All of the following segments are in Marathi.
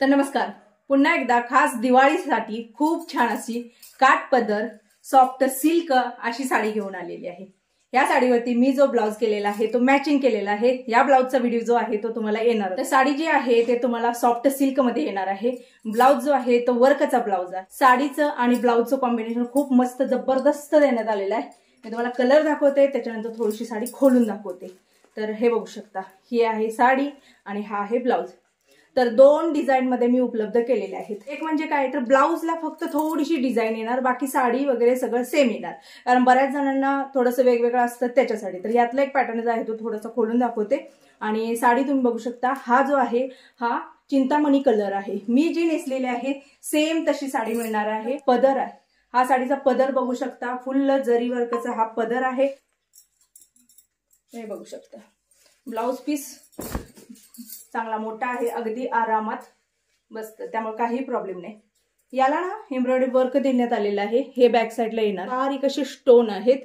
तर नमस्कार, पुन्हा एकदा खास दिवाळीसाठी खूप छान अशी काठपदर सॉफ्ट सिल्क अशी साडी घेऊन आलेली आहे। या साडीवरती मी जो ब्लाउज केलेला आहे तो मॅचिंग केलेला आहे। या ब्लाउजचा व्हिडिओ जो आहे तो तुम्हाला येणार। तर साडी जी आहे ते तुम्हाला सॉफ्ट सिल्क मध्ये येणार आहे। ब्लाउज जो आहे तो वर्कचा ब्लाउज आहे। साडीचं आणि ब्लाउजचं कॉम्बिनेशन खूप मस्त जबरदस्त देण्यात आलेलं आहे। मी तुम्हाला कलर दाखवते, त्याच्यानंतर थोडीशी साडी खोलून दाखवते। तर हे बघू शकता, ही आहे साडी आणि हा आहे ब्लाउज। तर दोन डिझाइन मध्ये मी उपलब्ध केलेले आहेत। एक म्हणजे काय तर ब्लाउजला फक्त थोडीशी डिझाइन येणार, बाकी साडी वगैरे सगळं सेम येणार। कारण बऱ्याच जणांना थोडंसं वेगवेगळं असतं त्याच्यासाठी। तर यातला एक पॅटर्न जो आहे तो थोडासा खोलून दाखवते। आणि साडी तुम्ही बघू शकता, हा जो आहे हा चिंतामणी कलर आहे। मी जी नेसलेली आहे सेम तशी साडी मिळणार आहे। पदर आहे, हा साडीचा पदर बघू शकता, फुल जरी वर्कचा हा पदर आहे। हे बघू शकता, ब्लाउज पीस चांगला मोठा आहे, अगदी आरामात बसतं, त्यामुळे काही प्रॉब्लेम नाही। याला ना एम्ब्रॉयडरी वर्क देण्यात आलेलं आहे। हे बॅक साइडला येणार बारीक असे स्टोन आहेत,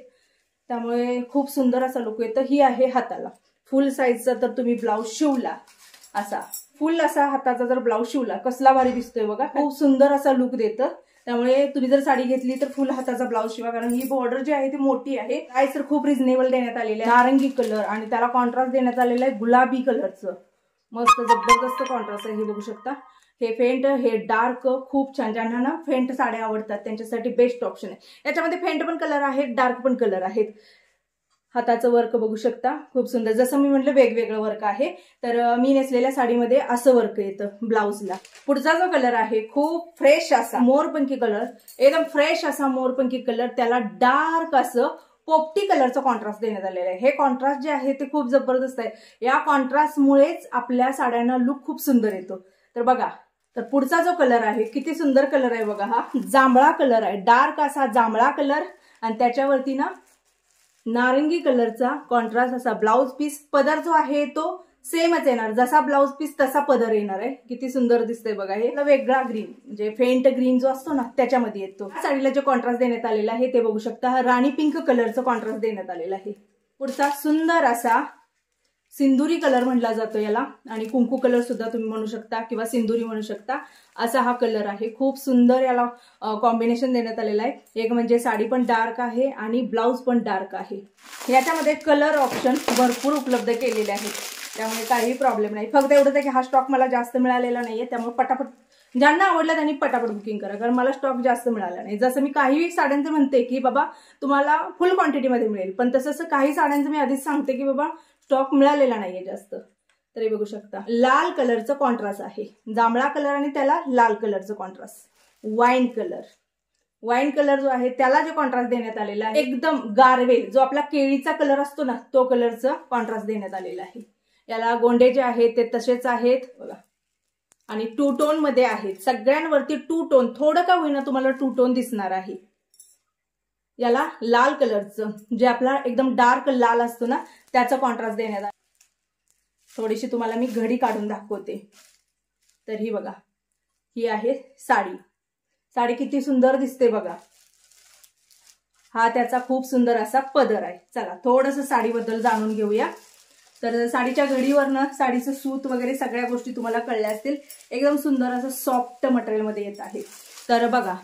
त्यामुळे खूप सुंदर असा लुक येतो। ही आहे हाताला फुल साईजचा, तर तुम्ही ब्लाउज शिवला असा फुल असा हाताचा जर ब्लाउज शिवला कसला भारी दिसतोय बघा, खूप सुंदर असा लुक देतं। त्यामुळे तुम्ही जर साडी घेतली तर फुल हाताचा ब्लाउज शिवा, कारण ही बॉर्डर जी आहे ती मोठी आहे। प्राइस तर खूप रिझनेबल देण्यात आलेली आहे। नारंगी कलर आणि त्याला कॉन्ट्रास्ट देण्यात आलेला आहे गुलाबी कलरचं, मस्त जबरदस्त कॉन्ट्रास्ट आहे। हे बघू शकता, हे फेंट हे डार्क, खूप छान। ज्यांना ना फेंट साड्या आवडतात त्यांच्यासाठी बेस्ट ऑप्शन आहे। याच्यामध्ये फेंट पण कलर आहेत, डार्क पण कलर आहेत। हाताचं वर्क बघू शकता, खूप सुंदर। जसं मी म्हटलं वेगवेगळं वर्क आहे, तर मी नेसलेल्या साडीमध्ये असं वर्क येतं ब्लाउजला। पुढचा जो कलर आहे खूप फ्रेश असा मोरपंखी कलर, एकदम फ्रेश असा मोरपंखी कलर, त्याला डार्क असं पोपटी कलरचा कॉन्ट्रास्ट देण्यात आलेला आहे। हे कॉन्ट्रास्ट जे आहे ते खूप जबरदस्त आहे। या कॉन्ट्रास्टमुळेच आपल्या साड्यांना लुक खूप सुंदर येतो। तर बघा, तर पुढचा जो कलर आहे किती सुंदर कलर आहे बघा, हा जांभळा कलर आहे, डार्क असा जांभळा कलर, आणि त्याच्यावरती ना नारंगी कलरचा कॉन्ट्रास्ट असा ब्लाउज पीस। पदर जो आहे तो सेमच येणार, जसा ब्लाउज पीस तसा पदर येणार आहे। किती सुंदर दिसतंय बघा। हे वेगळा ग्रीन म्हणजे फेंट ग्रीन जो असतो ना त्याच्यामध्ये येतो। साडीला जे कॉन्ट्रास्ट देण्यात आलेला आहे ते बघू शकता, राणी पिंक कलरचं कॉन्ट्रास्ट देण्यात आलेला आहे। पुढचा सुंदर असा सिंदुरी कलर म्हटला जातो याला, आणि कुंकू कलर सुद्धा तुम्ही म्हणू शकता किंवा सिंदुरी म्हणू शकता, असा हा कलर आहे। खूप सुंदर याला कॉम्बिनेशन देण्यात आलेलं आहे। एक म्हणजे साडी पण डार्क आहे आणि ब्लाउज पण डार्क आहे। याच्यामध्ये कलर ऑप्शन भरपूर उपलब्ध केलेले आहेत, त्यामुळे काही प्रॉब्लेम नाही। फक्त एवढंच आहे की हा स्टॉक मला जास्त मिळालेला नाहीये, त्यामुळे पटापट ज्यांना आवडलं त्यांनी पटापट बुकिंग करा, कारण मला स्टॉक जास्त मिळाला नाही। जसं मी काही साड्यांचं म्हणते की बाबा तुम्हाला फुल क्वांटिटीमध्ये मिळेल, पण तसं काही साड्यांचं मी आधीच सांगते की बाबा स्टॉक मिळालेला नाहीये जास्त। तर हे बघू शकता, लाल कलरचं कॉन्ट्रास्ट आहे, जांभळा कलर आणि त्याला लाल कलरचं contrast, wine colour. Wine colour जो आहे त्याला जे कॉन्ट्रास्ट देण्यात आलेला आहे एकदम गारवेल, जो आपला केळीचा कलर असतो ना तो कलरचं कॉन्ट्रास्ट देण्यात आलेला आहे। याला गोंडे जे आहेत ते तसेच आहेत बघा, आणि टू टोन मध्ये आहेत। सगळ्यांवरती टू टोन, थोडं का होईना तुम्हाला टू टोन दिसणार आहे। याला लाल कलरचं, जे आपला एकदम डार्क लाल असतो ना त्याचा कॉन्ट्रास्ट देण्यात आला। थोडीशी तुम्हाला मी घडी काढून दाखवते। तर ही बघा, ही आहे साडी। साडी किती सुंदर दिसते बघा। हा त्याचा खूप सुंदर असा पदर आहे। चला थोडंसं साडीबद्दल जाणून घेऊया। तर साडीच्या घडीवरनं साडीचं सूत वगैरे सगळ्या गोष्टी तुम्हाला कळल्या असतील। एकदम सुंदर असं सॉफ्ट मटेरियल मध्ये येत आहे। तर बघा,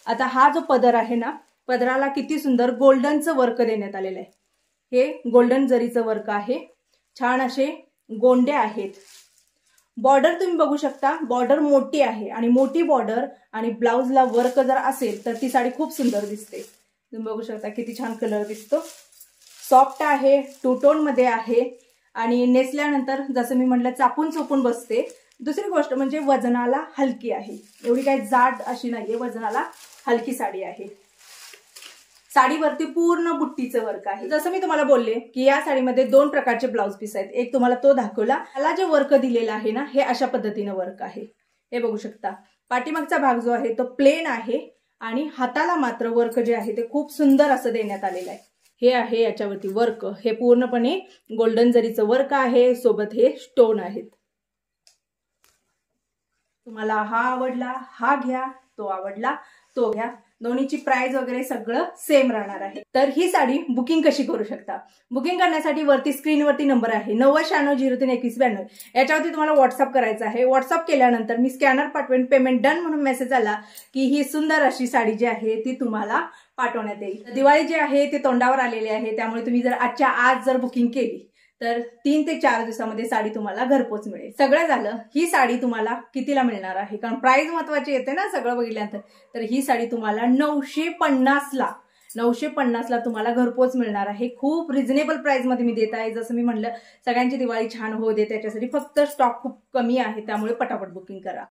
आता हा जो पदर आहे ना, पदराला किती सुंदर गोल्डनचं वर्क देण्यात आलेलं आहे। हे गोल्डन जरीचं वर्क आहे, छान असे गोंडे आहेत। बॉर्डर तुम्ही बघू शकता, बॉर्डर मोठी आहे, आणि मोठी बॉर्डर आणि ब्लाउजला वर्क जर असेल तर ती साडी खूप सुंदर दिसते। तुम्ही बघू शकता किती छान कलर दिसतो, सॉफ्ट आहे, टू टोन मध्ये आहे, आणि नेसल्यानंतर जसं मी म्हटलं चापून चोपून बसते। दुसरी गोष्ट म्हणजे वजनाला हलकी आहे, एवढी काही जाड अशी नाहीये, वजनाला हलकी साडी आहे। साडीवरती पूर्ण बुट्टीचं वर्क आहे। जसं मी तुम्हाला बोलले की या साडीमध्ये दोन प्रकारचे ब्लाउज पीस आहेत, एक तुम्हाला तो दाखवला, त्याला जे वर्क दिलेलं आहे ना हे अशा पद्धतीनं वर्क आहे। हे बघू शकता, पाठीमागचा भाग जो आहे तो प्लेन आहे, आणि हाताला मात्र वर्क जे आहे ते खूप सुंदर असं देण्यात आलेलं आहे। हे आहे याच्यावरती वर्क, हे पूर्णपणे गोल्डन जरीचं वर्क आहे, सोबत हे स्टोन आहेत। तुम्हाला हा आवडला हा घ्या, तो आवडला तो घ्या, दोन्हीची प्राइस वगैरे सगळं सेम राहणार आहे। तर ही साडी बुकिंग कशी करू शकता? बुकिंग करण्यासाठी वरती स्क्रीनवरती नंबर आहे 9096032192, याच्यावरती तुम्हाला व्हॉट्सअप करायचं आहे। व्हॉट्सअप केल्यानंतर मी स्कॅनर पाठवेन, पेमेंट डन म्हणून मेसेज आला की ही सुंदर अशी साडी जी आहे ती तुम्हाला पाठवण्यात येईल। दिवाळी जी आहे ती तोंडावर आलेली आहे, त्यामुळे तुम्ही जर आजच्या आज जर बुकिंग केली तर 3 ते 4 दिवसामध्ये साडी तुम्हाला घरपोच मिळेल। सगळं झालं, ही साडी तुम्हाला कितीला मिळणार आहे, कारण प्राइस महत्वाची येते ना सगळं बघितल्यानंतर। तर ही साडी तुम्हाला 950 ला तुम्हाला घरपोच मिळणार आहे। खूप रिझनेबल प्राइस मध्ये मी देत आहे। जसं मी म्हणलं, सगळ्यांची दिवाळी छान होऊ दे त्याच्यासाठी फक्त स्टॉक खूप कमी आहे, त्यामुळे पटापट बुकिंग करा।